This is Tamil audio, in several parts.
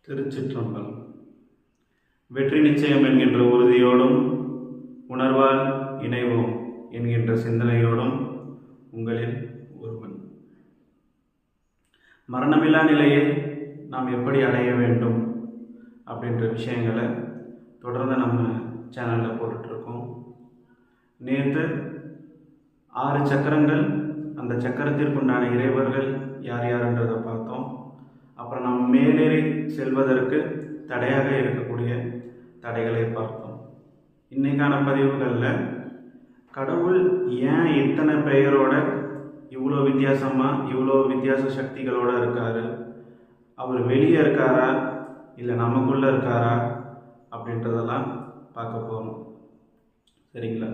திருச்சிற்றம்பலம். வெற்றி நிச்சயம் என்கின்ற உறுதியோடும் உணர்வால் இணைவோம் என்கின்ற சிந்தனையோடும் உங்களில் ஒருவன். மரணமில்லா நிலையை நாம் எப்படி அடைய வேண்டும் அப்படின்ற விஷயங்களை தொடர்ந்து நம்ம சேனலில் போட்டுட்ருக்கோம். நேற்று 6 சக்கரங்கள், அந்த சக்கரத்திற்குண்டான இறைவர்கள் யார் யாருன்றதை பார்த்தோம். அப்புறம் நாம் மேலேறி செல்வதற்கு தடையாக இருக்கக்கூடிய தடைகளை பார்த்தோம். இன்றைக்கான பதிவுகளில் கடவுள் ஏன் இத்தனை பெயரோட இவ்வளோ வித்தியாசமாக இவ்வளோ வித்தியாச சக்திகளோடு இருக்கார், அவர் வெளியே இருக்காரா இல்லை நமக்குள்ளே இருக்காரா அப்படின்றதெல்லாம் பார்க்க போகிறோம். சரிங்களா?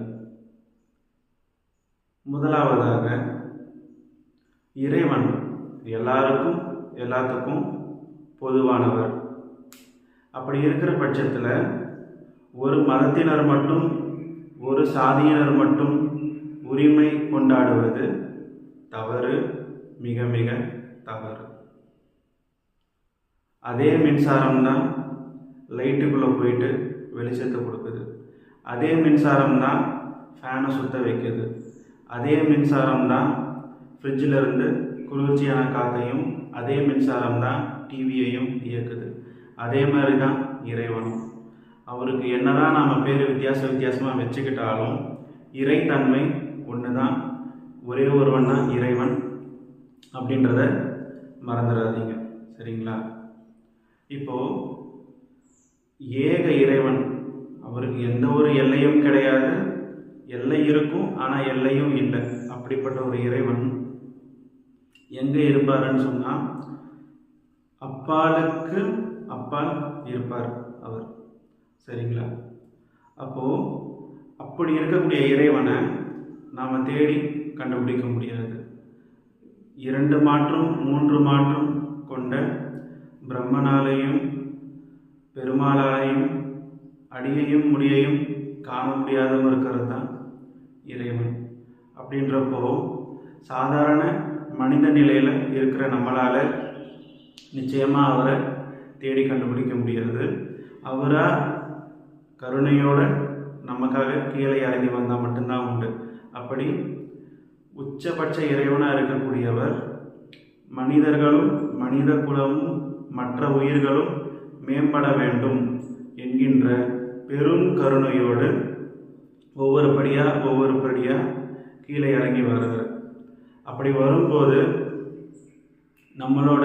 முதலாவதாக இறைவன் எல்லாத்துக்கும் பொதுவானவர். அப்படி இருக்கிற பட்சத்தில் ஒரு மதத்தினர் மட்டும், ஒரு சாதியினர் மட்டும் உரிமை கொண்டாடுவது தவறு, மிக மிக தவறு. அதே மின்சாரம் தான் லைட்டுக்குள்ளே போயிட்டு வெளிச்சத்தை கொடுக்குது, அதே மின்சாரம் தான் ஃபேனை சுத்த வைக்குது, அதே மின்சாரம் தான் ஃப்ரிட்ஜில் இருந்து குளிர்ச்சியான காற்றையும், அதே மின்சாரம் தான் டிவியையும் இயக்குது. அதே மாதிரி தான் இறைவனும். அவருக்கு என்னதான் நாம் பேர் வித்தியாசமாக வச்சுக்கிட்டாலும் இறைத்தன்மை ஒன்று தான், ஒரே ஒருவன் தான் இறைவன் அப்படின்றத மறந்துடாதீங்க. சரிங்களா? இப்போது ஏக இறைவன், அவருக்கு எந்த ஒரு எல்லையும் கிடையாது, எல்லை இருக்கும் ஆனால் எல்லையும் இல்லை. அப்படிப்பட்ட ஒரு இறைவன் எங்கே இருப்பாருன்னு சொன்னால் அப்பாலுக்கு அப்பால் இருப்பார் அவர். சரிங்களா? அப்போது அப்படி இருக்கக்கூடிய இறைவனை நாம் தேடி கண்டுபிடிக்க முடியாது. 2 மாற்றும் 3 மாற்றும் கொண்ட பிரம்மனாலையும் பெருமாளாலையும் அடியையும் முடியையும் காண முடியாதவங்க இருக்கிறது தான் இறைவன். அப்படின்றப்போ சாதாரண மனித நிலையில் இருக்கிற நம்மளால் நிச்சயமாக அவரை தேடி கண்டுபிடிக்க முடியாது. அவராக கருணையோடு நமக்காக கீழே இறங்கி வந்தால் மட்டும்தான் உண்டு. அப்படி உச்சபட்ச இறைவனாக இருக்கக்கூடியவர் மனிதர்களும் மனித குலமும் மற்ற உயிர்களும் மேம்பட வேண்டும் என்கின்ற பெரும் கருணையோடு ஒவ்வொரு படியாக கீழே இறங்கி வர்றார். அப்படி வரும்போது நம்மளோட